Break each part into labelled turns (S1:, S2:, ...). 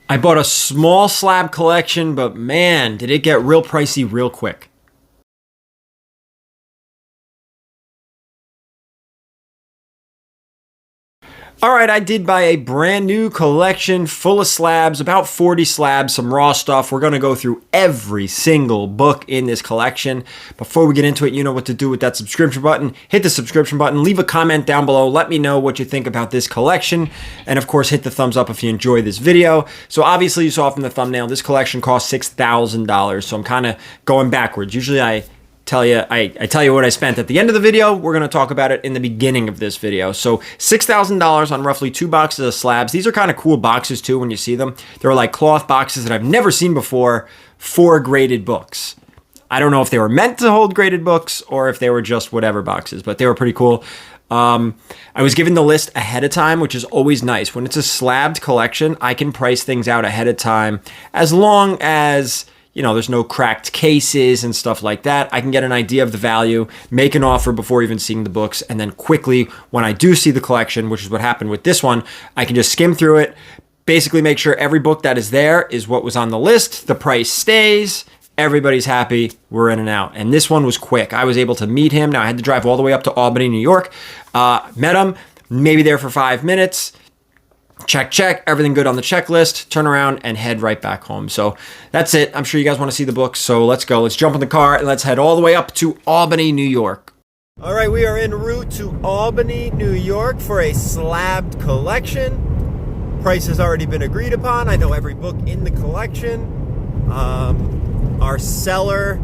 S1: I bought a small slab collection, but man, did it get real pricey real quick. All right, I did buy a brand new collection full of slabs, about 40 slabs, some raw stuff. We're going to go through every single book in this collection. Before we get into it, you know what to do with that subscription button. Hit the subscription button, leave a comment down below. Let me know what you think about this collection. And of course, hit the thumbs up if you enjoy this video. So obviously you saw from the thumbnail, this collection cost $6,000. So I'm kind of going backwards. Usually I tell you what I spent at the end of the video. We're going to talk about it in the beginning of this video. So $6,000 on roughly 2 boxes of slabs. These are kind of cool boxes too when you see them. They're like cloth boxes that I've never seen before for graded books. I don't know if they were meant to hold graded books or if they were just whatever boxes, but they were pretty cool. I was given the list ahead of time, which is always nice. When it's a slabbed collection, I can price things out ahead of time as long as there's no cracked cases and stuff like that. I can get an idea of the value, make an offer before even seeing the books, and then quickly, when I do see the collection, which is what happened with this one, I can just skim through it, basically make sure every book that is there is what was on the list, the price stays, everybody's happy, we're in and out. And this one was quick. I was able to meet him. Now, I had to drive all the way up to Albany, New York. Met him, maybe there for 5 minutes. Check, everything good on the checklist, turn around and head right back home. So that's it. I'm sure you guys want to see the books, so let's go. Let's jump in the car and let's head all the way up to Albany, New York. All right, we are en route to Albany, New York for a slabbed collection. Price has already been agreed upon. I know every book in the collection. Our seller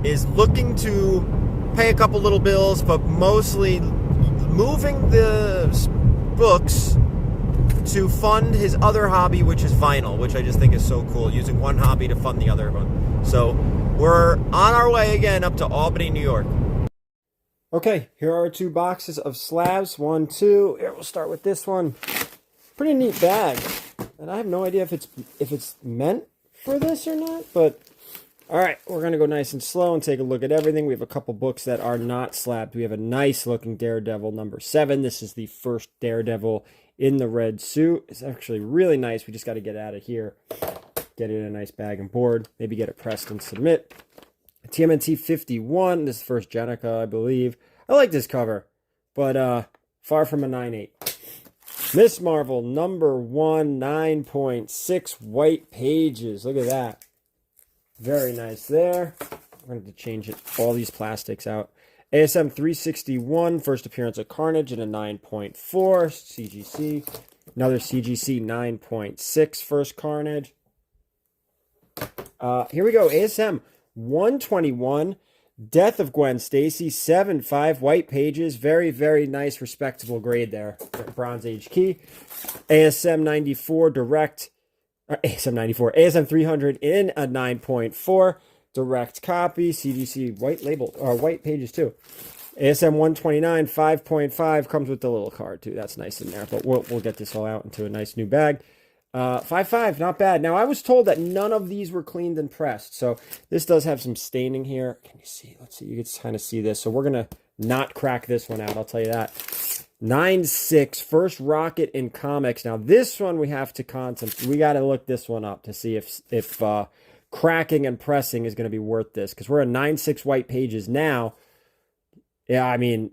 S1: is looking to pay a couple little bills, but mostly moving the books to fund his other hobby, which is vinyl, which I just think is so cool, using one hobby to fund the other one. So we're on our way again up to Albany, New York. Okay, here are 2 boxes of slabs. 1, 2. Here, we'll start with this one. Pretty neat bag. And I have no idea if it's meant for this or not, but all right, we're going to go nice and slow and take a look at everything. We have a couple books that are not slabbed. We have a nice looking Daredevil number 7. This is the first Daredevil in the red suit. It's actually really nice. We just got to get out of here, get it in a nice bag and board, maybe get it pressed and submit. TMNT 51. This is the first Jenica, I believe. I like this cover, but far from a 9.8. Miss Marvel number 1, 9.6 white pages. Look at that. Very nice there. I'm going to have to change all these plastics out. ASM 361, first appearance of Carnage in a 9.4, CGC. Another CGC 9.6, first Carnage. Here we go, ASM 121, Death of Gwen Stacy, 7.5, white pages. Very, very nice, respectable grade there. Bronze Age key. ASM 94, direct. ASM 94, ASM 300 in a 9.4. Direct copy, CGC white label, or white pages too. ASM 129, 5.5 comes with the little card too. That's nice in there, but we'll get this all out into a nice new bag. 5.5, not bad. Now, I was told that none of these were cleaned and pressed, so this does have some staining here. Can you see? Let's see. You can kind of see this. So we're going to not crack this one out, I'll tell you that. 9.6, first Rocket in comics. Now, this one we have to contemplate. We got to look this one up to see if cracking and pressing is going to be worth this, because we're at 9.6 white pages now. Yeah, I mean,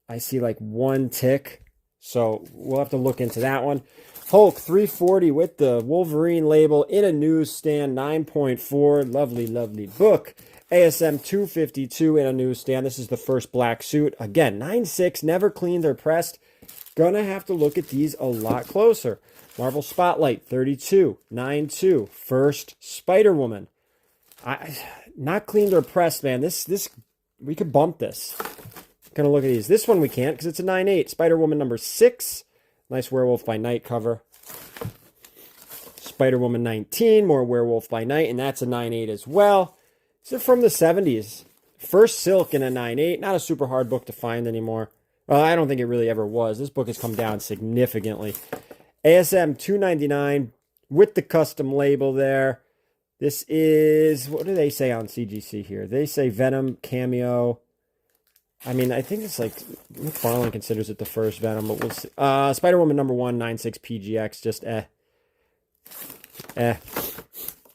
S1: I see like 1 tick, so we'll have to look into that one. Hulk 340 with the Wolverine label in a newsstand, 9.4, lovely, lovely book. ASM 252 in a newsstand. This is the first black suit. Again, 9.6, never cleaned or pressed. Gonna have to look at these a lot closer. Marvel Spotlight 32, 9.2, first Spider-Woman. Not cleaned or pressed, man. This we could bump this. Gonna look at these. This one we can't because it's a 9.8. Spider-Woman number 6. Nice Werewolf by Night cover. Spider-Woman 19, more Werewolf by Night, and that's a 9.8 as well. These are from the 70s. First Silk in a 9.8. Not a super hard book to find anymore. Well, I don't think it really ever was. This book has come down significantly. ASM 299 with the custom label there. This is, what do they say on CGC here? They say Venom cameo. I mean, I think it's like, McFarlane considers it the first Venom, but we'll see. Spider-Woman number 1, 9.6 PGX, just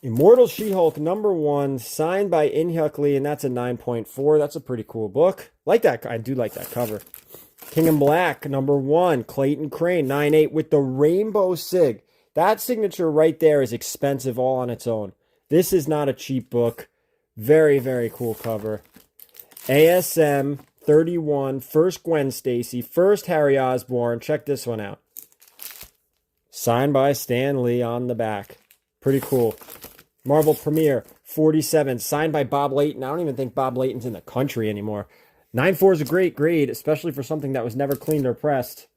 S1: Immortal She-Hulk #1, signed by In-Hyuk Lee, and that's a 9.4. That's a pretty cool book. Like that. I do like that cover. King in Black #1, Clayton Crane, 9.8 with the rainbow sig. That signature right there is expensive all on its own. This is not a cheap book. Very, very cool cover. ASM 31, first Gwen Stacy, first Harry Osborn. Check this one out. Signed by Stan Lee on the back. Pretty cool. Marvel Premiere 47, signed by Bob Layton. I don't even think Bob Layton's in the country anymore. 9.4 is a great grade, especially for something that was never cleaned or pressed.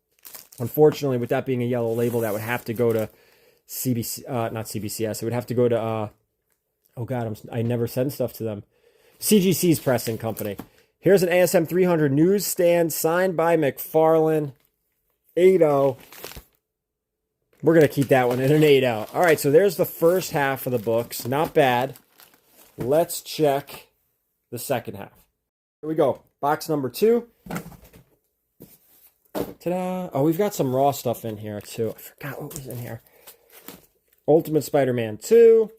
S1: Unfortunately, with that being a yellow label, that would have to go to CBC, not CBCS. It would have to go to, oh God, I never send stuff to them. CGC's pressing company. Here's an ASM 300 newsstand, signed by McFarlane. 8.0. We're going to keep that one in an 8.0. All right, so there's the first half of the books. Not bad. Let's check the second half. Here we go. Box number 2. Ta-da. Oh, we've got some raw stuff in here, too. I forgot what was in here. Ultimate Spider-Man 2.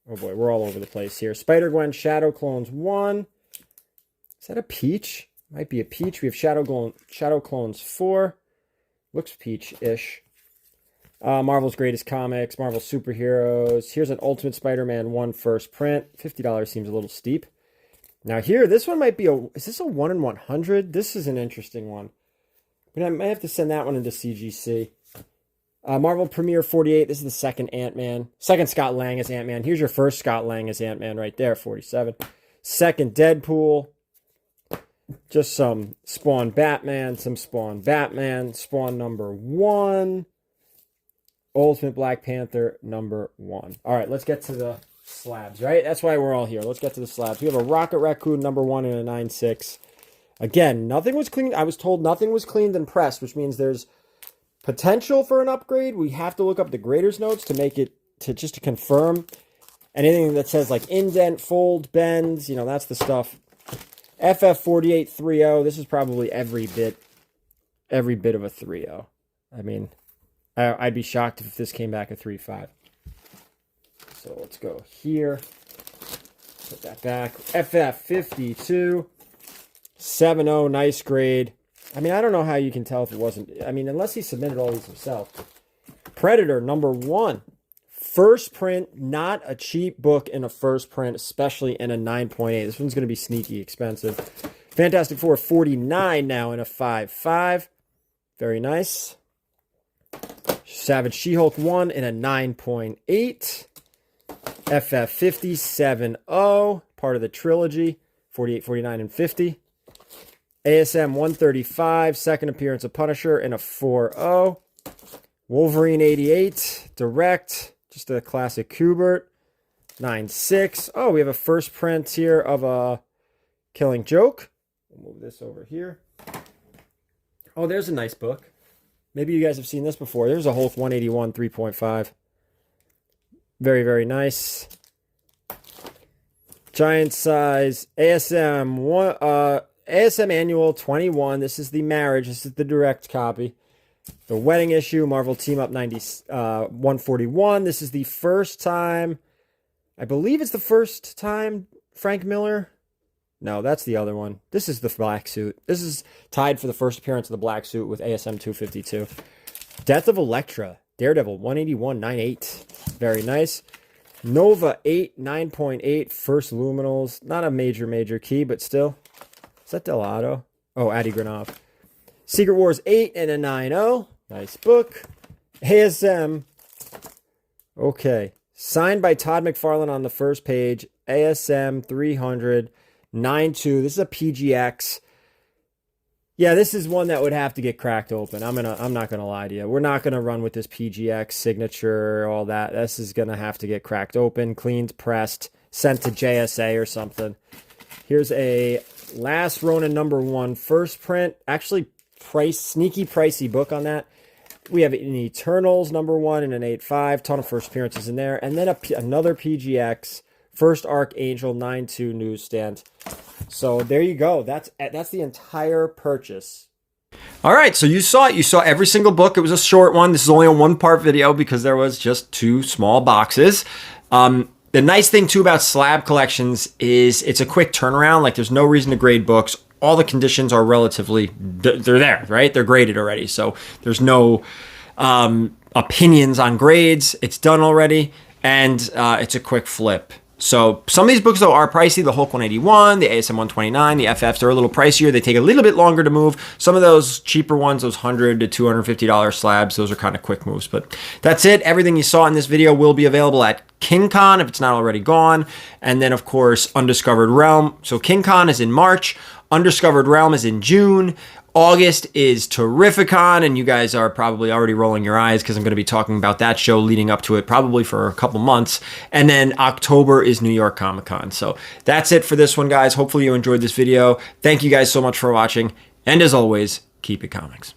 S1: Oh, boy, we're all over the place here. Spider-Gwen Shadow Clones 1. Is that a peach? Might be a peach. We have Shadow Clones 4. Looks peach-ish. Marvel's Greatest Comics, Marvel Superheroes. Here's an Ultimate Spider-Man 1 first print. $50 seems a little steep. Now here, this one might be is this a 1 in 100? This is an interesting one. But I might have to send that one into CGC. Marvel Premiere 48. This is the second Ant-Man. Second Scott Lang as Ant-Man. Here's your first Scott Lang as Ant-Man right there, 47. Second Deadpool. Just some Spawn Batman, Spawn Spawn #1. Ultimate Black Panther #1. All right, let's get to the slabs, right? That's why we're all here. Let's get to the slabs. We have a Rocket Raccoon #1 and a 9.6. Again, nothing was cleaned. I was told nothing was cleaned and pressed, which means there's potential for an upgrade. We have to look up the grader's notes to make it, just to confirm. Anything that says like indent, fold, bends, that's the stuff. FF4830. This is probably every bit of a 3.0. I mean, I'd be shocked if this came back a 3.5. So let's go here. Put that back. FF52. 7.0. Nice grade. I mean, I don't know how you can tell if it wasn't. I mean, unless he submitted all these himself. Predator #1. First print. Not a cheap book in a first print, especially in a 9.8. This one's going to be sneaky expensive. Fantastic Four 49 now in a 5.5. Very nice. Savage She-Hulk 1 in a 9.8. FF50 7.0. Part of the trilogy. 48, 49, and 50. ASM 135. Second appearance of Punisher in a 4.0. Wolverine 88. Direct. Just a classic Kubert. 9.6. Oh, we have a first print here of a Killing Joke. We'll move this over here. Oh, there's a nice book. Maybe you guys have seen this before. There's a Hulk 181 3.5. Very, very nice. Giant size. ASM Annual 21. This is the marriage. This is the direct copy. The wedding issue. Marvel Team Up 141. This is the first time. I believe it's the first time Frank Miller. No, that's the other one. This is the black suit. This is tied for the first appearance of the black suit with ASM 252. Death of Elektra. Daredevil 181 9.8. Very nice. Nova 8 9.8. First Luminals. Not a major key, but still. Is that Delato? Oh, Adi Granov. Secret Wars 8 and a 9.0. Nice book. ASM. Okay. Signed by Todd McFarlane on the first page. ASM 300. 9.2. This is a PGX. Yeah, this is one that would have to get cracked open. I'm not gonna lie to you. We're not gonna run with this PGX signature, all that. This is gonna have to get cracked open, cleaned, pressed, sent to JSA or something. Here's a Last Ronin #1 first print. Actually, sneaky pricey book on that. We have an Eternals #1 and an 8.5. Ton of first appearances in there, and then another PGX. First Archangel 9.2 newsstand. So there you go. That's the entire purchase All right, so you saw it. You saw every single book. It was a short one. This is only a one-part video because there was just 2 small boxes. The nice thing too about slab collections is it's a quick turnaround. Like there's no reason to grade books. All the conditions are relatively, they're there, right? They're graded already. So there's no opinions on grades. It's done already. And it's a quick flip. So some of these books, though, are pricey. The Hulk 181, the ASM 129, the FFs, they're a little pricier. They take a little bit longer to move. Some of those cheaper ones, those $100 to $250 slabs, those are kind of quick moves. But that's it. Everything you saw in this video will be available at King Con if it's not already gone. And then, of course, Undiscovered Realm. So King Con is in March. Undiscovered Realm is in June. August is Terrificon, and you guys are probably already rolling your eyes because I'm going to be talking about that show leading up to it probably for a couple months. And then October is New York Comic Con. So that's it for this one, guys. Hopefully you enjoyed this video. Thank you guys so much for watching. And as always, keep it comics.